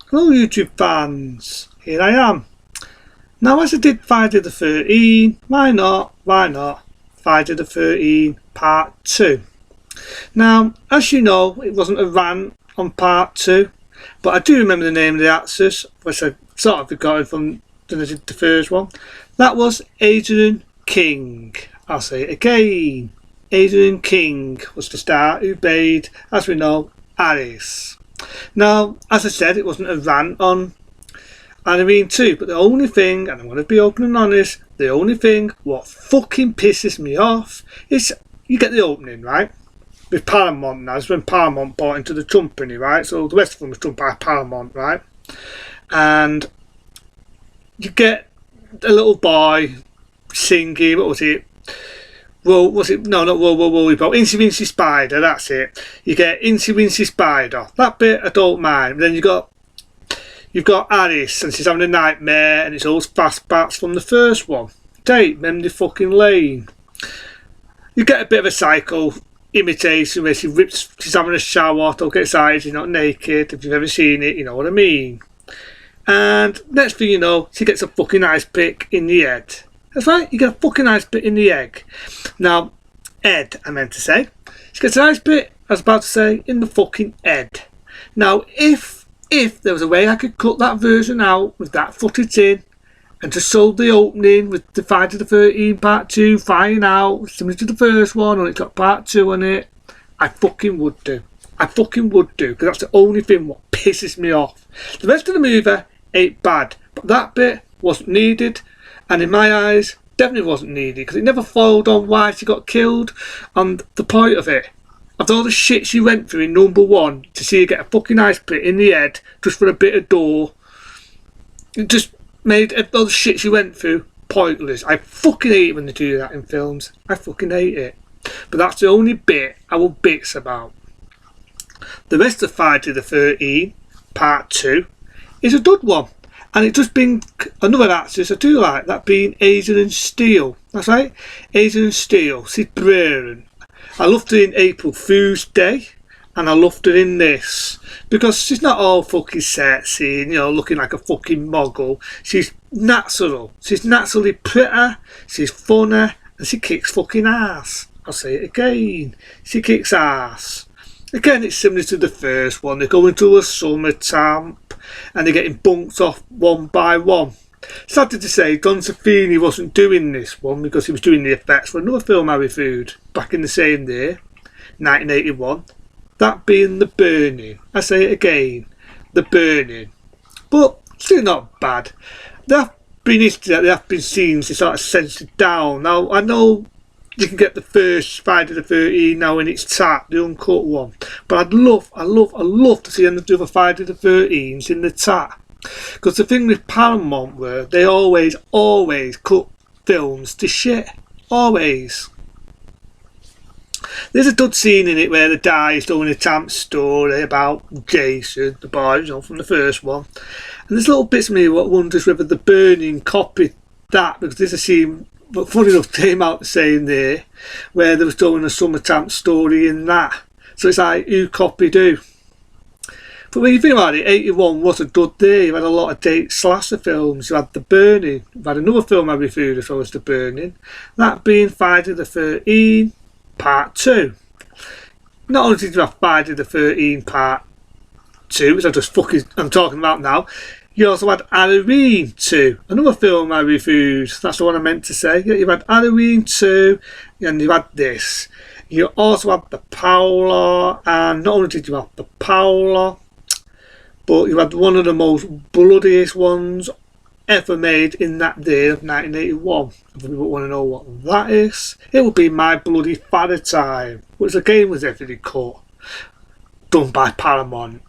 Hello YouTube fans, here I am. Now as I did Friday the 13th, why not Friday the 13th part 2. Now as you know, it wasn't a rant on part 2, but I do remember the name of the actress, which I sort of forgotten from when I did the first one. That was Adrian King. I'll say it again. Adrian King was the star who played, as we know, Alice. Now, as I said, it wasn't a rant on Halloween 2, but the only thing, and I'm going to be open and honest, the only thing what fucking pisses me off is you get the opening, right? With Paramount now, it's when Paramount bought into the company, right? So the rest of them was done by Paramount, right? And you get a little boy singing, what was it? Well, was it? No, not Whoa, Whoa, Whoa, about Incy Wincy Spider, that's it. You get Incy Wincy Spider. That bit I don't mind. Then you've got Alice, and she's having a nightmare, and it's all flashbacks from the first one. Date, Memory fucking Lane. You get a bit of a psycho imitation where she's having a shower, don't get excited, she's not naked. If you've ever seen it, you know what I mean. And next thing you know, she gets a fucking ice pick in the head. That's right, you get a fucking ice bit in the egg. Now, head, I meant to say. She gets an ice bit, I was about to say, in the fucking head. Now, if there was a way I could cut that version out with that footage in and just show the opening with the Friday the 13th part 2 flying out, similar to the first one, and it's got part 2 on it, I fucking would do. I fucking would do, because that's the only thing what pisses me off. The rest of the movie ain't bad, but that bit wasn't needed. And in my eyes, definitely wasn't needed, because it never followed on why she got killed. And the point of it, after all the shit she went through in number 1, to see her get a fucking ice pick in the head just for a bit of door, it just made all the shit she went through pointless. I fucking hate it when they do that in films. I fucking hate it. But that's the only bit I will bitch about. The rest of Friday the 13th, part 2, is a good one. And it just been another actress I do like, that being Adrian Steele. That's right, Adrian Steele. She's brilliant. I loved her in April Fool's Day, and I loved her in this because she's not all fucking sexy and, you know, looking like a fucking mogul. She's natural. She's naturally pretty. She's funny, and she kicks fucking ass. I'll say it again. She kicks ass. Again, it's similar to the first one. They're going to a summer camp and they're getting bunked off one by one. Sad to say, Don Safini wasn't doing this one because he was doing the effects for another film I reviewed back in the same year, 1981. That being The Burning. I say it again, The Burning. But still not bad. There have been scenes that sort of censored down. Now, I know you can get the first Friday the 13th now in its tap, the uncut one. But I'd love to see another Friday the 13th in the tap. Because the thing with Paramount were, they always cut films to shit. Always. There's a good scene in it where the guy is telling a camp story about Jason, the boy, you know, from the first one. And there's little bits of me what wonders whether The Burning copied that, because there's a scene, but funny enough, came out the same there, where they was doing a summer camp story in that. So it's like, who copied who? But when you think about it, 81 was a good day. You had a lot of date slasher films. You had The Burning. You had another film I reviewed as well as The Burning. That being Friday the 13th, part 2. Not only did you have Friday the 13th, part 2, which I'm talking about now, you also had Halloween 2, another film I reviewed. That's the one I meant to say. Yeah, you had Halloween 2, and you had this. You also had The Prowler, and not only did you have The Prowler, but you had one of the most bloodiest ones ever made in that day of 1981. If people want to know what that is, it would be My Bloody Father Time, which again was heavily cut, done by Paramount.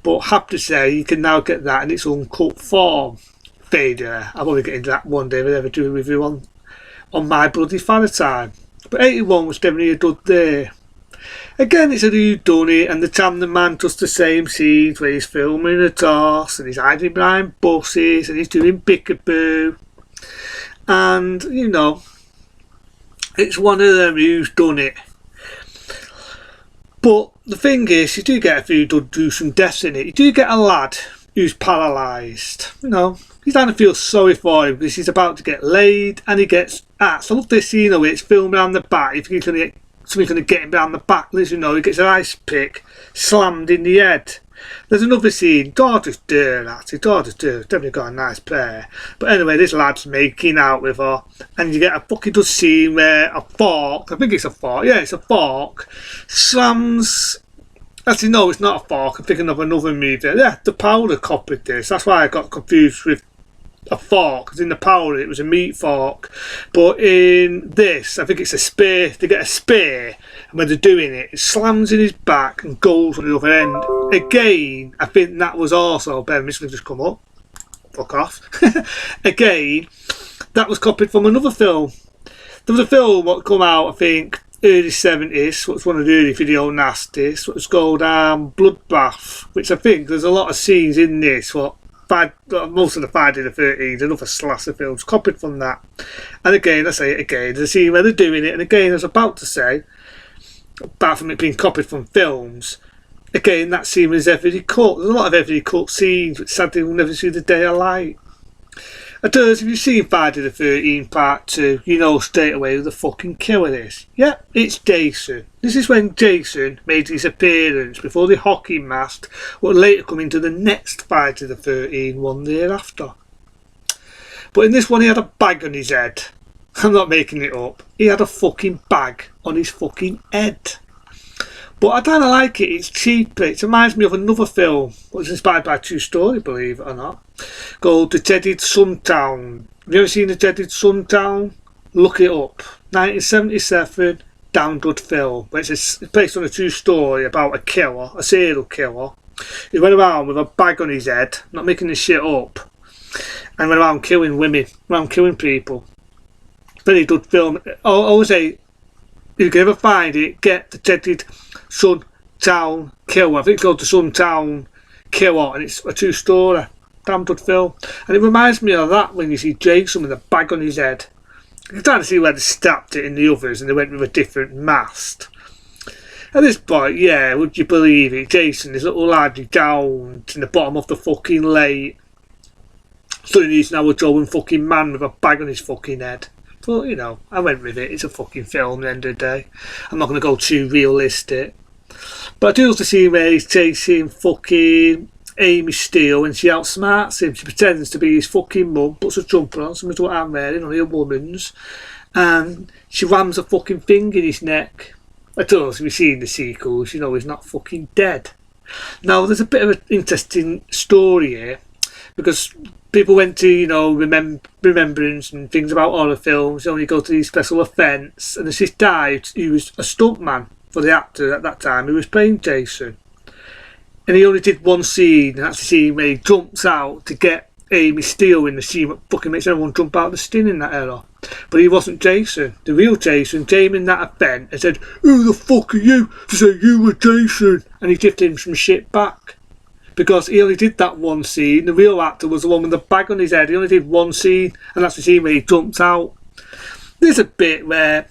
But happy to say you can now get that in its uncut form. Failure. I'll probably get into that one day if I ever do a review on My Bloody Father Time. But 81 was definitely a good day. Again, it's a whodunit, and the cameraman does the same scenes where he's filming a toss and he's hiding behind buses and he's doing peekaboo. And, you know, it's one of them who's done it. But the thing is, you do get a few do some deaths in it. You do get a lad who's paralysed. You know, you kind of feel sorry for him because he's about to get laid and he gets axed. I love this scene where it's filmed around the back. If he's going to get somebody's going to get him down the back, you know, he gets an ice pick slammed in the head. There's another scene, Daughter's dear, actually, Daughter's dear, definitely got a nice pair. But anyway, this lad's making out with her, and you get a fucking good scene where a fork, I think it's a fork, yeah, it's a fork, slams. Actually, no, it's not a fork. I'm thinking of another movie. Yeah, The Powder copied this. That's why I got confused with a fork, because in The Powder it was a meat fork. But in this, I think it's a spear. They get a spear, and when they're doing it, it slams in his back and goes on the other end. Again, I think that was also, Ben, this will just come up. Fuck off. Again, that was copied from another film. There was a film that come out, I think, early 70s, what's one of the early video nasties, what was called Bloodbath, which I think there's a lot of scenes in this, most of the Friday the 13th and other slasher films copied from that. And again, I say it again, there's a scene where they're doing it, and again, I was about to say, apart from it being copied from films, again, that scene was heavily cut. There's a lot of heavily cut scenes which sadly will never see the day of light. It does, if you've seen Friday the 13th Part 2, you know straight away who the fucking killer is. Yep, it's Jason. This is when Jason made his appearance before the hockey mask would later come into the next Friday the 13th one thereafter. But in this one he had a bag on his head. I'm not making it up. He had a fucking bag on his fucking head. But I kind of like it, it's cheap. It reminds me of another film, which was inspired by a true story, believe it or not, called The Dreaded Sundown. Have you ever seen The Dreaded Sundown? Look it up. 1977, damn good film. It's based on a true story about a killer, a serial killer. He went around with a bag on his head, not making this shit up, and went around killing women, around killing people. Very good film. I always say, if you can ever find it, get The Dreaded Sundown Killer. I think it's called The Sundown Killer, and it's a true story. Damn good film. And it reminds me of that when you see Jason with a bag on his head. You can kind of see where they stabbed it in the others and they went with a different mask. At this point, yeah, would you believe it? Jason, this little lad, he down in the bottom of the fucking lake. Suddenly he's now a Joe and fucking man with a bag on his fucking head. But, you know, I went with it. It's a fucking film at the end of the day. I'm not going to go too realistic. But I do love to see where he's chasing fucking Amy Steele when she outsmarts him. She pretends to be his fucking mum, puts a jumper on, similar to what I'm wearing, only a woman's, and she rams a fucking thing in his neck. I told us, if you've seen the sequels, you know he's not fucking dead. Now, there's a bit of an interesting story here, because people went to, you know, remembrance and things about horror films, they only go to these special events, and there's this guy who was a stuntman for the actor at that time who was playing Jason. And he only did one scene, and that's the scene where he jumps out to get Amy Steele in the scene that fucking makes everyone jump out of the skin in that era. But he wasn't Jason. The real Jason came in that event and said, "Who the fuck are you to say you were Jason?" And he gifted him some shit back. Because he only did that one scene. The real actor was the one with the bag on his head. He only did one scene, and that's the scene where he jumps out. There's a bit where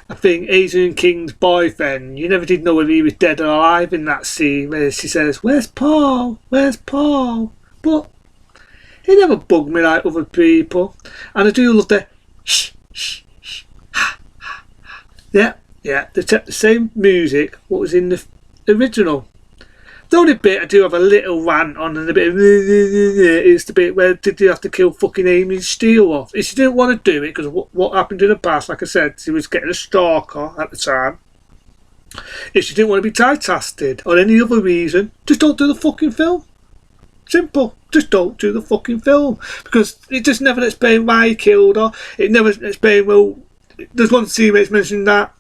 I think Adrian King's boyfriend, you never did know whether he was dead or alive in that scene where she says, "Where's Paul? Where's Paul?" But he never bugged me like other people. And I do love the shh, shh, shh, ha, ha, ha. Yeah, they kept the same music what was in the original. The only bit I do have a little rant on and a bit of is the bit where did you have to kill fucking Amy Steele off? If she didn't want to do it because what happened in the past, like I said, she was getting a stalker at the time. If she didn't want to be typecasted or any other reason, just don't do the fucking film. Simple. Just don't do the fucking film. Because it just never explained why he killed her. It never explained, well, there's one scene where it's mentioned that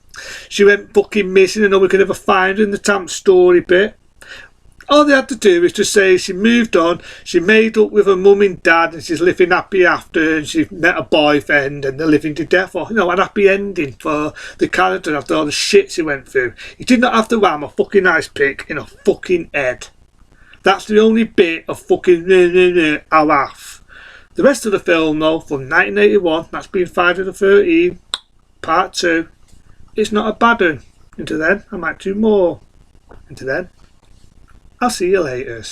she went fucking missing and no one could ever find her in the Tamp story bit. All they had to do is just say she moved on, she made up with her mum and dad and she's living happy after, and she met a boyfriend and they're living to death, or, you know, an happy ending for the character after all the shit she went through. You did not have to ram a fucking ice pick in her fucking head. That's the only bit of fucking I laugh. The rest of the film though, from 1981, that's been Friday the 13th, Part 2, it's not a bad one. Until then, I might do more. Until then, I'll see you later.